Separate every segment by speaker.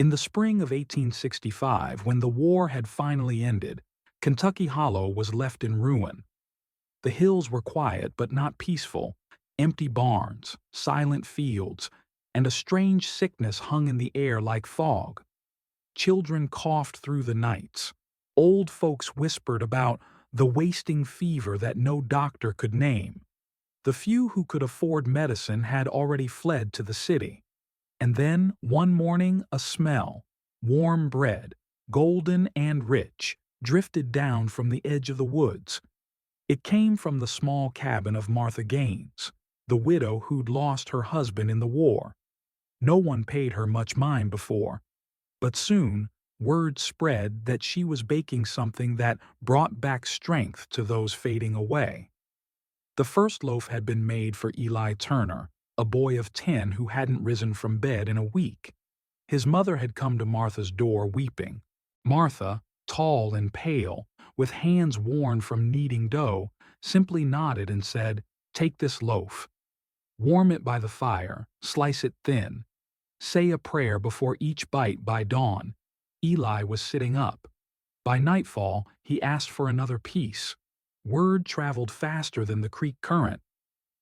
Speaker 1: In the spring of 1865, when the war had finally ended, Kentucky Hollow was left in ruin. The hills were quiet but not peaceful. Empty barns, silent fields, and a strange sickness hung in the air like fog. Children coughed through the nights. Old folks whispered about the wasting fever that no doctor could name. The few who could afford medicine had already fled to the city. And then, one morning, a smell, warm bread, golden and rich, drifted down from the edge of the woods. It came from the small cabin of Martha Gaines, the widow who'd lost her husband in the war. No one paid her much mind before, but soon word spread that she was baking something that brought back strength to those fading away. The first loaf had been made for Eli Turner, a boy of 10 who hadn't risen from bed in a week. His mother had come to Martha's door weeping. Martha, tall and pale, with hands worn from kneading dough, simply nodded and said, "Take this loaf. Warm it by the fire, slice it thin. Say a prayer before each bite by dawn." Eli was sitting up. By nightfall, he asked for another piece. Word traveled faster than the creek current.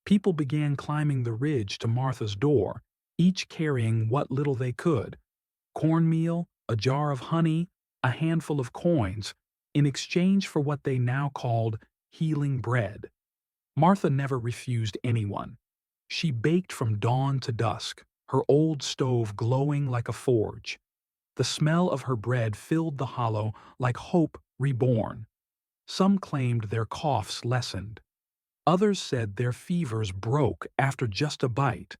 Speaker 1: People began climbing the ridge to Martha's door, each carrying what little they could: cornmeal, a jar of honey, a handful of coins, in exchange for what they now called healing bread. Martha never refused anyone. She baked from dawn to dusk, her old stove glowing like a forge. The smell of her bread filled the hollow like hope reborn. Some claimed their coughs lessened. Others said their fevers broke after just a bite.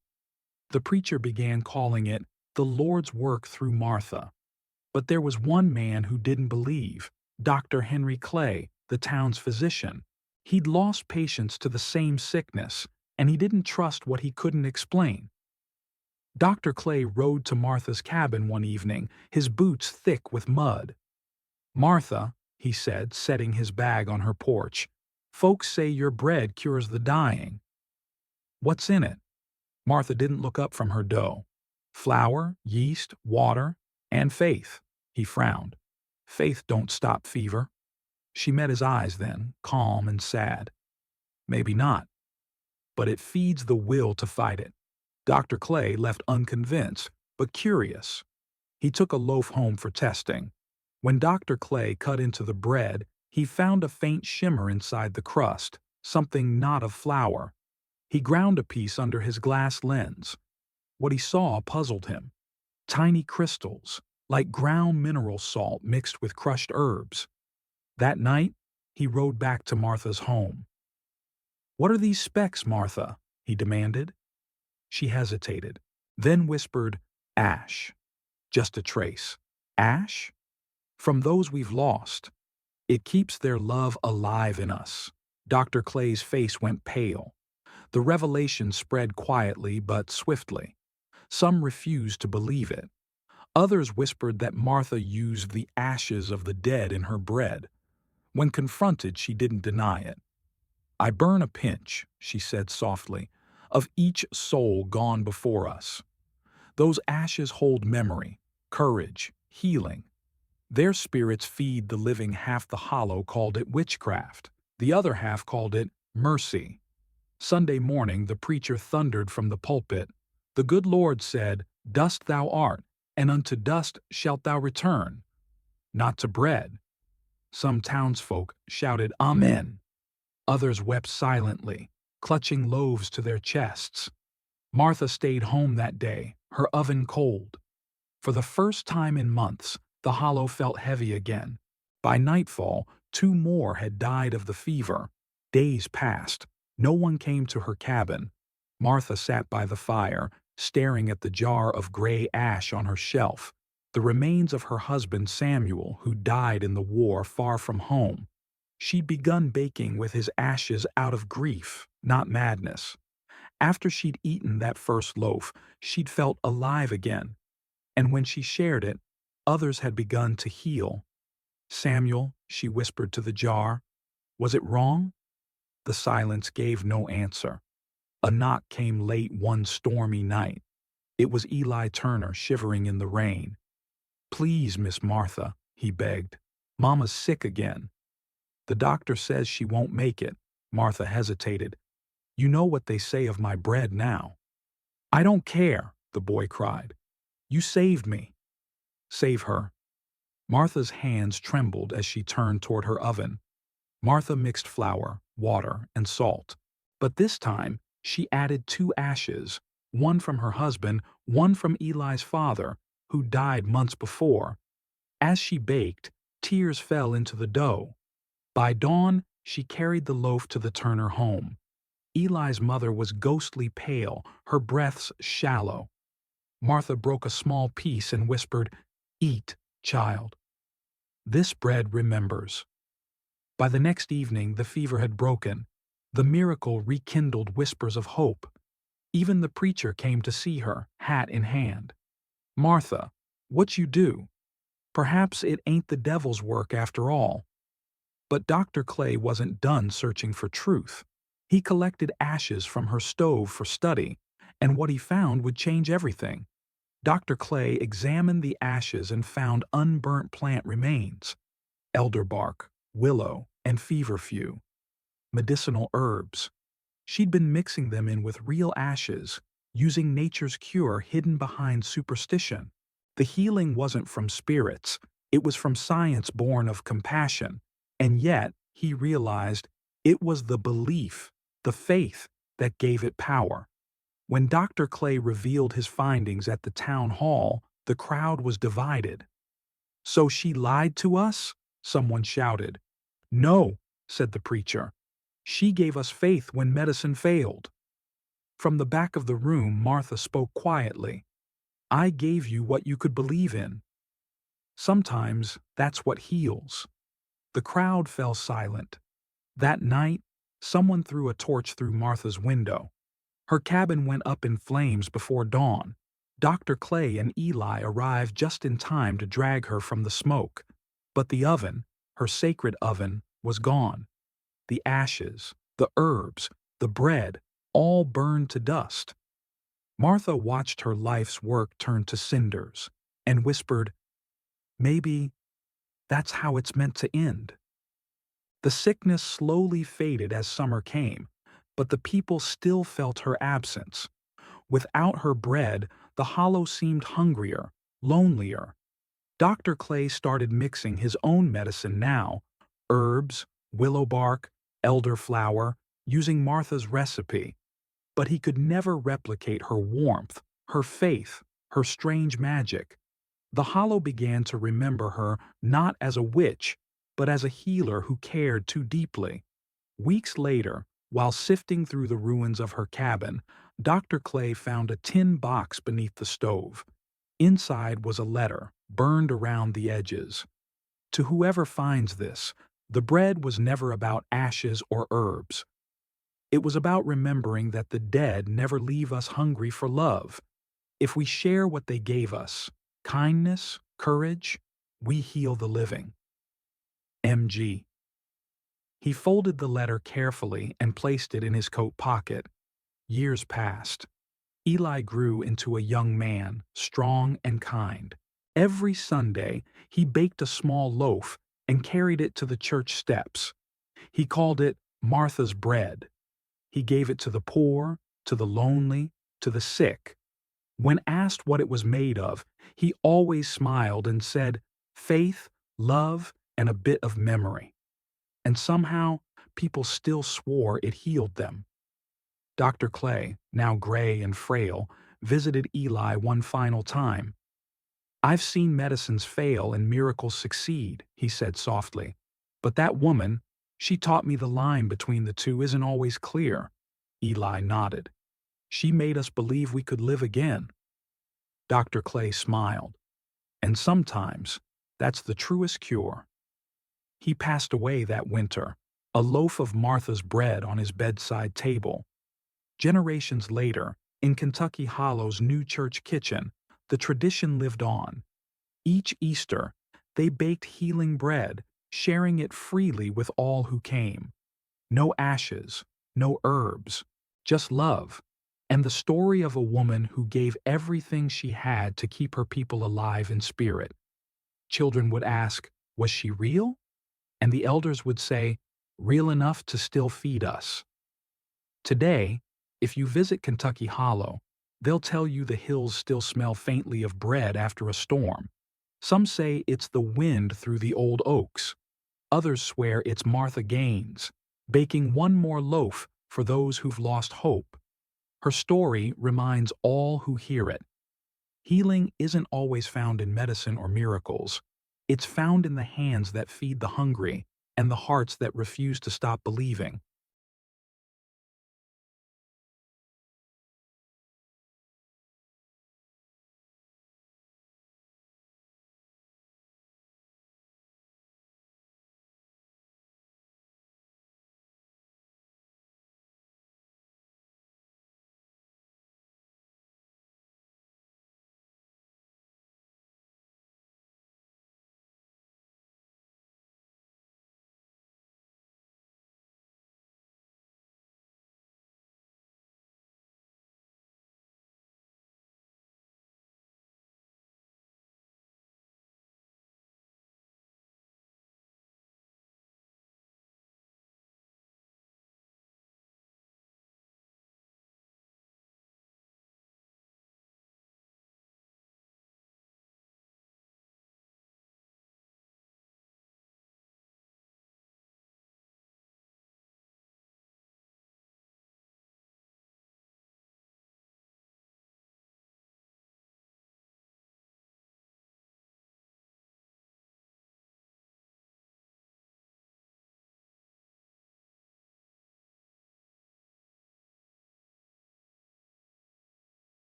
Speaker 1: The preacher began calling it the Lord's work through Martha. But there was one man who didn't believe, Dr. Henry Clay, the town's physician. He'd lost patients to the same sickness, and he didn't trust what he couldn't explain. Dr. Clay rode to Martha's cabin one evening, his boots thick with mud. "Martha," he said, setting his bag on her porch, "folks say your bread cures the dying." "What's in it?" Martha didn't look up from her dough. "Flour, yeast, water, and faith." He frowned. "Faith don't stop fever." She met his eyes then, calm and sad. "Maybe not. But it feeds the will to fight it." Dr. Clay left unconvinced, but curious. He took a loaf home for testing. When Dr. Clay cut into the bread, he found a faint shimmer inside the crust, something not of flour. He ground a piece under his glass lens. What he saw puzzled him. Tiny crystals, like ground mineral salt mixed with crushed herbs. That night, he rode back to Martha's home. "What are these specks, Martha?" he demanded. She hesitated, then whispered, "Ash. Just a trace." "Ash?" "From those we've lost. It keeps their love alive in us." Dr. Clay's face went pale. The revelation spread quietly but swiftly. Some refused to believe it. Others whispered that Martha used the ashes of the dead in her bread. When confronted, she didn't deny it. "I burn a pinch," she said softly, "of each soul gone before us. Those ashes hold memory, courage, healing. Their spirits feed the living. Half the hollow called it witchcraft. The other half called it mercy." Sunday morning the preacher thundered from the pulpit. "The good Lord said, 'Dust thou art, and unto dust shalt thou return,' not to bread." Some townsfolk shouted "Amen." Others wept silently, clutching loaves to their chests. Martha stayed home that day, her oven cold. For the first time in months, the hollow felt heavy again. By nightfall, 2 more had died of the fever. Days passed. No one came to her cabin. Martha sat by the fire, staring at the jar of gray ash on her shelf, the remains of her husband Samuel, who died in the war far from home. She'd begun baking with his ashes out of grief, not madness. After she'd eaten that first loaf, she'd felt alive again. And when she shared it, others had begun to heal. "Samuel," she whispered to the jar, "was it wrong?" The silence gave no answer. A knock came late one stormy night. It was Eli Turner shivering in the rain. "Please, Miss Martha," he begged. "Mama's sick again." "The doctor says she won't make it." Martha hesitated. "You know what they say of my bread now." "I don't care," the boy cried. "You saved me." "Save her." Martha's hands trembled as she turned toward her oven. Martha mixed flour, water, and salt. But this time, she added 2 ashes, one from her husband, one from Eli's father, who died months before. As she baked, tears fell into the dough. By dawn, she carried the loaf to the Turner home. Eli's mother was ghostly pale, her breaths shallow. Martha broke a small piece and whispered, "Eat, child. This bread remembers." By the next evening, the fever had broken. The miracle rekindled whispers of hope. Even the preacher came to see her, hat in hand. "Martha, what you do? Perhaps it ain't the devil's work after all." But Dr. Clay wasn't done searching for truth. He collected ashes from her stove for study, and what he found would change everything. Dr. Clay examined the ashes and found unburnt plant remains: elderbark, willow, and feverfew. Medicinal herbs. She'd been mixing them in with real ashes, using nature's cure hidden behind superstition. The healing wasn't from spirits, it was from science born of compassion. And yet, he realized, it was the belief, the faith, that gave it power. When Dr. Clay revealed his findings at the town hall, the crowd was divided. "So she lied to us?" someone shouted. "No," said the preacher. "She gave us faith when medicine failed." From the back of the room, Martha spoke quietly. "I gave you what you could believe in. Sometimes that's what heals." The crowd fell silent. That night, someone threw a torch through Martha's window. Her cabin went up in flames before dawn. Dr. Clay and Eli arrived just in time to drag her from the smoke. But the oven, her sacred oven, was gone. The ashes, the herbs, the bread, all burned to dust. Martha watched her life's work turn to cinders and whispered, "Maybe that's how it's meant to end." The sickness slowly faded as summer came, but the people still felt her absence. Without her bread, the hollow seemed hungrier, lonelier. Dr. Clay started mixing his own medicine now: herbs, willow bark, elderflower, using Martha's recipe. But he could never replicate her warmth, her faith, her strange magic. The hollow began to remember her not as a witch, but as a healer who cared too deeply. Weeks later, while sifting through the ruins of her cabin, Dr. Clay found a tin box beneath the stove. Inside was a letter, burned around the edges. "To whoever finds this, the bread was never about ashes or herbs. It was about remembering that the dead never leave us hungry for love. If we share what they gave us, kindness, courage, we heal the living. M.G." He folded the letter carefully and placed it in his coat pocket. Years passed. Eli grew into a young man, strong and kind. Every Sunday, he baked a small loaf and carried it to the church steps. He called it Martha's bread. He gave it to the poor, to the lonely, to the sick. When asked what it was made of, he always smiled and said, "Faith, love, and a bit of memory." And somehow, people still swore it healed them. Dr. Clay, now gray and frail, visited Eli one final time. "I've seen medicines fail and miracles succeed," he said softly. "But that woman, she taught me the line between the two isn't always clear." Eli nodded. "She made us believe we could live again." Dr. Clay smiled. "And sometimes, that's the truest cure." He passed away that winter, a loaf of Martha's bread on his bedside table. Generations later, in Kentucky Hollow's new church kitchen, the tradition lived on. Each Easter, they baked healing bread, sharing it freely with all who came. No ashes, no herbs, just love, and the story of a woman who gave everything she had to keep her people alive in spirit. Children would ask, "Was she real?" And the elders would say, "Real enough to still feed us." Today, if you visit Kentucky Hollow, they'll tell you the hills still smell faintly of bread after a storm. Some say it's the wind through the old oaks. Others swear it's Martha Gaines, baking one more loaf for those who've lost hope. Her story reminds all who hear it. Healing isn't always found in medicine or miracles. It's found in the hands that feed the hungry and the hearts that refuse to stop believing.